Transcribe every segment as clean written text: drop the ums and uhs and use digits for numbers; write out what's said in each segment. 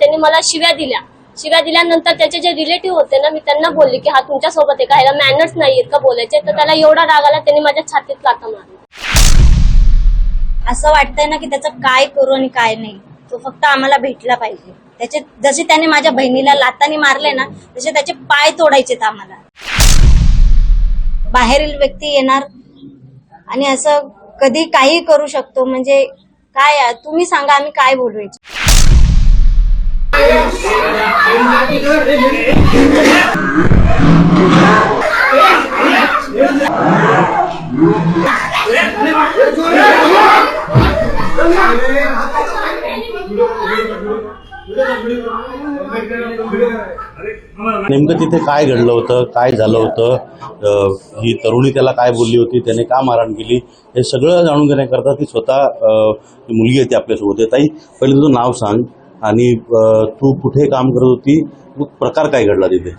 त्यांनी मला शिव्या दिल्यानंतर त्याचे जे रिलेटिव्ह होते ना, मी त्यांना बोलली की हा तुमच्या सोबत आहे का, ह्याला मॅनर्स नाहीयेत का बोलायचे, तर त्याला एवढा राग आला, त्यांनी माझ्या छातीत लाथा मारली. असं वाटतंय ना की त्याचं काय करू आणि काय नाही, तो फक्त आम्हाला भेटला पाहिजे. त्याचे जसे त्याने माझ्या बहिणीला लातानी मारले ना, तसे त्याचे पाय तोडायचेत आम्हाला. बाहेरील व्यक्ती येणार आणि असं कधी काही करू शकतो, म्हणजे काय तुम्ही सांगा, आम्ही काय बोलवायचं. नेमकं तिथे काय घडलं होतं, काय झालं होतं, ही तरुणी त्याला काय बोलली होती, त्याने का मारहाण केली, हे सगळं जाणून घेण्याकरता ती स्वतः मुलगी आहे ती आपल्यासोबत आहे. ताई, पहिले तुझं नाव सांग आणि तू कुठे काम करत होती, प्रकार काय घडला तिथे?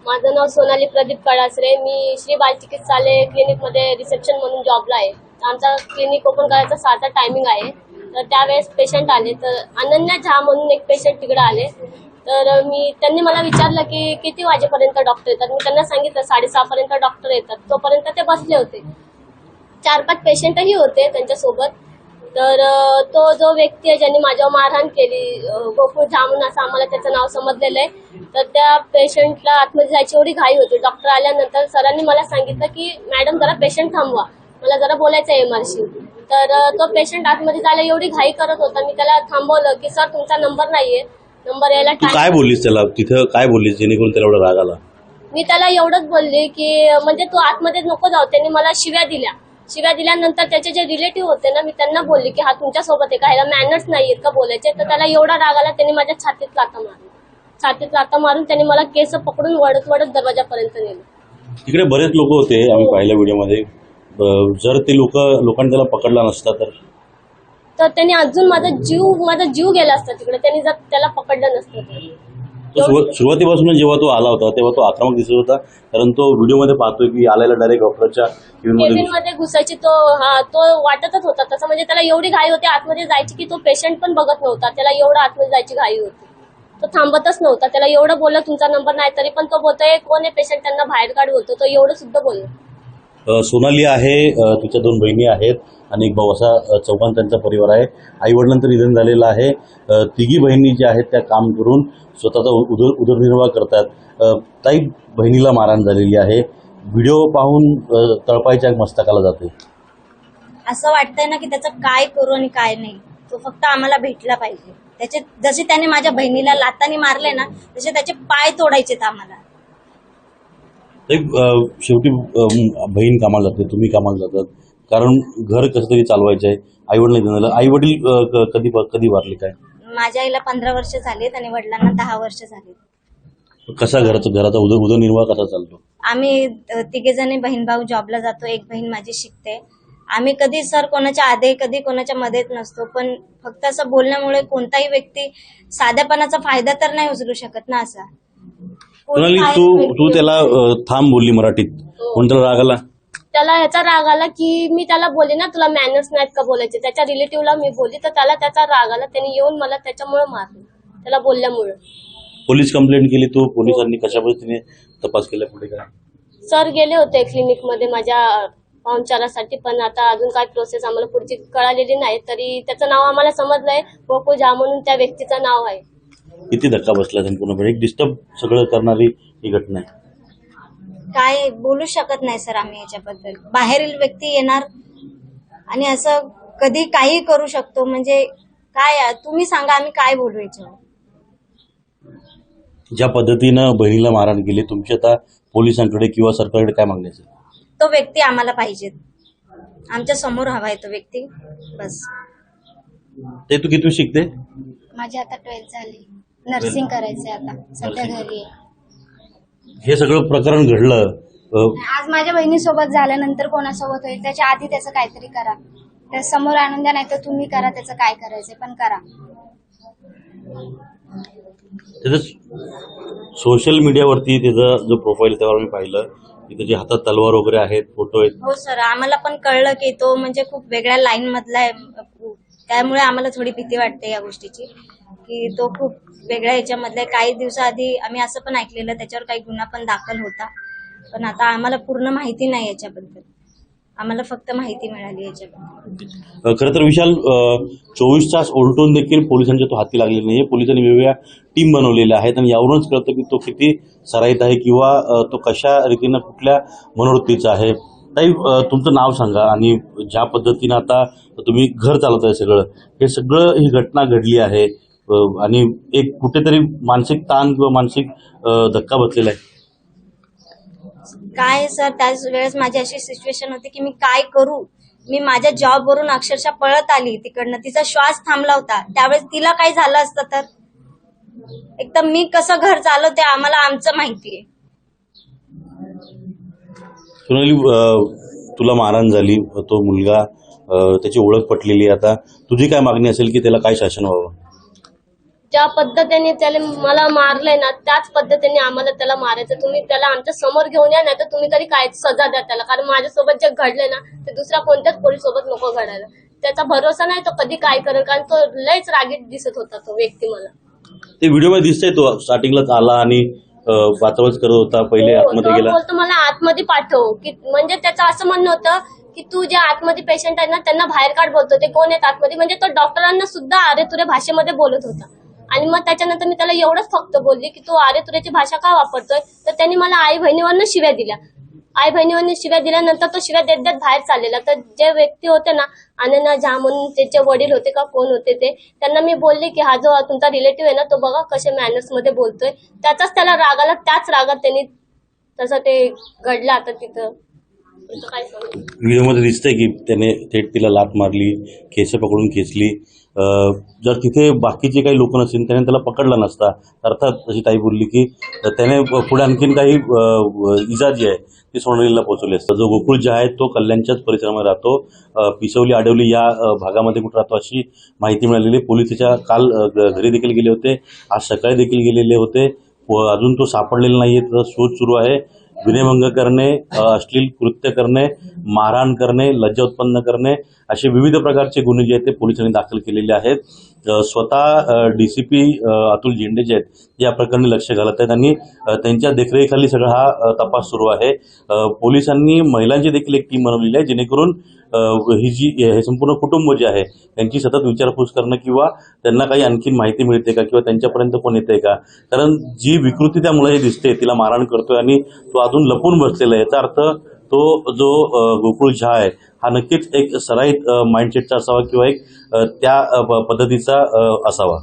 माझं नाव सोनाली प्रदीप कळासरे. मी श्री बाल चिकित्सालय क्लिनिकमध्ये रिसेप्शन म्हणून जॉबला आहे. आमचा क्लिनिक ओपन करायचा 6चा टायमिंग आहे. तर त्यावेळेस पेशंट आले, तर अनन्या झा म्हणून एक पेशंट तिकडे आले. तर त्यांनी मला विचारलं की किती वाजेपर्यंत डॉक्टर येतात. मी त्यांना सांगितलं 6:30 पर्यंत डॉक्टर येतात. तोपर्यंत ते बसले होते. 4-5 पेशंटही होते त्यांच्यासोबत. तर तो जो व्यक्ती आहे ज्यांनी माझ्यावर मारहाण केली, गोकुळ जामून असं आम्हाला त्याचं नाव समजलेलं आहे. तर त्या पेशंटला आतमध्ये जायची एवढी घाई होती. डॉक्टर आल्यानंतर सरांनी मला सांगितलं की मॅडम जरा पेशंट थांबवा, मला जरा बोलायचं आहे एमआरसी. तर तो पेशंट आतमध्ये जायला एवढी घाई करत होता. मी त्याला थांबवलं की सर तुमचा नंबर नाहीये, नंबर यायला तू काय बोललीस त्याला तिथं, काय बोललीस जेणेकरून त्याला एवढा राग आला? मी त्याला एवढंच बोलले की म्हणजे तू आतमध्ये नको जाऊ. त्यांनी मला शिव्या दिल्यानंतर त्याचे जे रिलेटिव्ह होते ना, मी त्यांना बोलली की हा तुमच्या सोबत आहे का, ह्याला मॅनर्स नाहीयेत का बोलायचे, तर त्याला एवढा राग आला, त्यांनी माझ्या छातीत लाथा मारून त्यांनी मला केस पकडून वडत दरवाजापर्यंत नेलं. तिकडे बरेच लोक होते, आम्ही पाहिल्या व्हिडिओमध्ये. जर ते लोकांनी त्याला पकडला नसता तर त्यांनी अजून माझा जीव गेला असता तिकडे, त्यांनी जर त्याला पकडलं नसतं तर. सुरुवातीपासून जेव्हा तो आला होता तेव्हा तो आक्रमक दिसत होता, कारण तो व्हिडिओमध्ये पाहतोय की आलेला डायरेक्ट डॉक्टरच्या केबिनमध्ये घुसायची तो वाटतच होता तसं. म्हणजे त्याला एवढी घाई होती आतमध्ये जायची की तो पेशंट पण बघत नव्हता. त्याला एवढं आतमध्ये जायची घाई होती, तो थांबतच नव्हता. त्याला एवढं बोललं तुमचा नंबर नाही, तरी पण तो बोलतोय कोण आहे पेशंट, त्यांना बाहेर काढू होतो. तो एवढं सुद्धा बोलला. सोनाली आहे, तिच्या 2 बहिणी आहेत आणि एक भाऊ, असा चौघांचा त्यांचा परिवार आहे. आई वडिलांचं निधन झालेलं आहे. तिघी बहिणी ज्या आहेत त्या काम करून स्वतःचा उदरनिर्वाह करतात. ताई, बहिणीला मारहाण झालेली आहे. व्हिडिओ पाहून तळपायच्या मस्तकाला जाते. असं वाटतंय ना की त्याचं काय करू आणि काय नाही, तो फक्त आम्हाला भेटला पाहिजे. त्याचे जसे त्याने माझ्या बहिणीला लातानी मारले ना, तसे त्याचे पाय तोडायचेत आम्हाला. शेवटी बहीण कामाला जाते, तुम्ही कामाला जातात, कारण घर कसं तरी चालवायचं आहे. आई वडील आई वडील कधी वारले काय? माझ्या आईला 15 वर्ष झालीत आणि वडिलांना 10 वर्ष झालीत. कसा घराचा उदरनिर्वाह कसा चालतो? आम्ही 3 जणी बहीण भाऊ जॉबला जातो. एक बहीण माझी शिकते. आम्ही कधी सर कोणाच्या आधी कधी कोणाच्या मध्येच नसतो, पण फक्त असं बोलण्यामुळे कोणताही व्यक्ती साधेपणाचा फायदा तर नाही उचलू शकत ना. असा तू त्याला थांब बोलली मराठीत, कोणत्याला राग आला? त्याला ह्याचा राग आला की मी त्याला बोलले ना तुला मॅनर्स नाहीत का बोलायचे. त्याच्या रिलेटिव्हला मी बोलली तर त्याला त्याचा राग आला. त्यांनी येऊन मला त्याच्यामुळे मारलं, त्याला बोलल्यामुळे. पोलीस कंप्लेंट केली तू? पोलिसांनी कशा पद्धतीने तपास केला पुढे काय? सर गेले होते क्लिनिकमध्ये माझ्या पाहुणचारासाठी, पण आता अजून काय प्रोसेस आम्हाला पुढची कळालेली नाही. तरी त्याचं नाव आम्हाला समजलंय, गोकुळ झा म्हणून त्या व्यक्तीचं नाव आहे. किती धक्का बसला संपूर्णपणे, एक डिस्टर्ब सगळं करणारी ही घटना आहे. काय बोलू शकत नाही सर आम्ही याच्याबद्दल. बाहेरील व्यक्ती येणार आणि असं कधी काही करू शकतो, म्हणजे काय तुम्ही सांगा, आम्ही काय बोलवायचं. ज्या पद्धतीनं बहिणीला मारहाण केली, तुमची आता पोलिसांकडे किंवा सरकारकडे काय मागण्याचं? तो व्यक्ती आम्हाला पाहिजे, आमच्या समोर हवाय तो व्यक्ती, बस. ते तू किती शिकते? माझी आता 12th झाली. नर्सिंग करायचंय आता, सध्या घरी आहे. हे सगळं प्रकरण घडलं आज माझ्या बहिणीसोबत झाल्यानंतर कोणासोबत होईल, त्याच्या आधी त्याचं काहीतरी करा. त्या समोर आणून द्या, नाही तर तुम्ही करा, त्याचं काय करायचंय पण करा. त्याचं सोशल मीडियावरती त्याचा जो प्रोफाईल त्यावर मी पाहिलं की त्याच्या हातात तलवार वगैरे आहेत, फोटो आहेत. हो सर, आम्हाला पण कळलं की तो म्हणजे खूप वेगळ्या लाईन मधला आहे, त्यामुळे आम्हाला थोडी भीती वाटते या गोष्टीची की तो खूप वेगळ्या ह्याच्यामधला आहे. काही दिवसाआधी आम्ही असं पण ऐकलेलं त्याच्यावर काही गुन्हा पण दाखल होता, पण आता आम्हाला पूर्ण माहिती नाही याच्याबद्दल. आम्हाला फक्त माहिती मिळाली याच्याबद्दल. खरं तर विशाल 24 तास उलटून देखील पोलिसांच्या तो हाती लागलेला नाही. पोलिसांनी वेगवेगळ्या टीम बनवलेल्या आहेत आणि यावरूनच कळतं की तो किती सराईत आहे किंवा तो कशा रीतीनं कुठल्या मनोवृत्तीचा आहे. ताई, तुमचं नाव सांगा आणि ज्या पद्धतीनं आता तुम्ही घर चालवताय सगळं, हे सगळं ही घटना घडली आहे आणि एक कुठेतरी मानसिक ताण किंवा मानसिक धक्का बसलेला आहे. काय सर, त्याच वेळेस माझी अशी सिच्युएशन होती की मी काय करू. मी माझ्या जॉबवरून अक्षरशः पळत आली तिकडनं. तिचा श्वास थांबला होता. त्यावेळेस तिला काय झालं असतं तर एकदम मी कसं घर चालवते आम्हाला आमचं माहितीये. सोनाली, तुला मारहाण झाली, तो मुलगा, त्याची ओळख पटलेली. आता तुझी काय मागणी असेल की त्याला काय शासन व्हावं? ज्या पद्धतीने त्याला मला मारलंय ना, त्याच पद्धतीने आम्हाला त्याला मारायचं. तुम्ही त्याला आमच्या समोर घेऊन या, नाही तर तुम्ही तरी काय सजा द्या त्याला. कारण माझ्यासोबत जे घडलंय ना, ते दुसऱ्या कोणत्याच पोलीस सोबत नको घडायला. त्याचा भरोसा नाही तो कधी काय करेल, कारण तो लयच रागीट दिसत होता तो व्यक्ती मला. ते व्हिडिओमध्ये दिसतंय तो स्टार्टिंगलाच आला आणि वाचवच करत होता, पहिले आतमध्ये गेला. बोलतो मला आतमध्ये पाठव, की म्हणजे त्याचं असं म्हणणं होतं की तू जे आतमध्ये पेशंट आहेत ना त्यांना बाहेर काढ. बोलतो ते कोण आहेत आतमध्ये, म्हणजे तो डॉक्टरांना सुद्धा अरे तुरे भाषेमध्ये बोलत होता. आणि मग त्याच्यानंतर मी त्याला एवढंच फक्त बोलली की तू अरे तुरेची भाषा का वापरतोय. तर त्यांनी मला आई बहिणीवरनं शिव्या दिल्या. आई बहिणीवरनं शिव्या दिल्यानंतर तो शिव्या देत देत बाहेर चाललेला. तर जे व्यक्ती होते ना, अनन्या झा म्हणून त्याचे वडील होते का कोण होते ते, त्यांना मी बोलली की हा जो तुमचा रिलेटिव्ह आहे ना, तो बघा कसे मॅनर्स मध्ये बोलतोय. त्याचाच त्याला राग आला. त्याच रागात त्यांनी तसं ते घडलं. आता तिथं काय सांगू. व्हिडिओमध्ये दिसतंय की त्याने थेट तिला लाथ मारली, केस पकडून खेचली. जर तिथे बाकीचे काही लोक नसतील त्याने त्याला पकडला नसता. अर्थात जशी ताई बोलली की त्याने पुढे आणखीन काही इजा जी आहे ती सोनालीला पोहोचवली असते. जो गोकुळ जे आहे तो कल्याणच्याच परिसरामध्ये राहतो. पिसवली आडवली या भागामध्ये कुठं राहतो अशी माहिती मिळालेली. पोलीस त्याच्या काल घरी देखील गेले होते, आज सकाळी देखील गेलेले होते. अजून तो सापडलेला नाही आहे. त्याचा शोध सुरू आहे. विनयभंग करणे, अश्लील कृत्य करणे, मारहाण करणे, लज्जा उत्पन्न करणे असे विविध प्रकारचे गुन्हे जे आहेत ते पोलिसांनी दाखल केलेले आहेत. स्वतः DCP अतुल झेंडे जे आहेत या प्रकरणी लक्ष घालत आहेत आणि त्यांच्या देखरेखीखाली सगळा हा तपास सुरू आहे. पोलिसांनी महिलांची देखील एक टीम बनवलेली आहे जेणेकरून हे संपूर्ण कुटुंब जे आहे त्यांची सतत विचारपूस करणं किंवा त्यांना काही आणखी माहिती मिळते का किंवा त्यांच्यापर्यंत कोण येते का. कारण जी विकृती त्या मुलाची दिसते, तिला मारहाण करतोय आणि तो अजून लपून बसलेला आहे, याचा अर्थ तो जो गोकुळ झा आहे हा नक्कीच एक सराईत माइंडसेटचा असावा किंवा एक त्या पद्धतीचा असावा.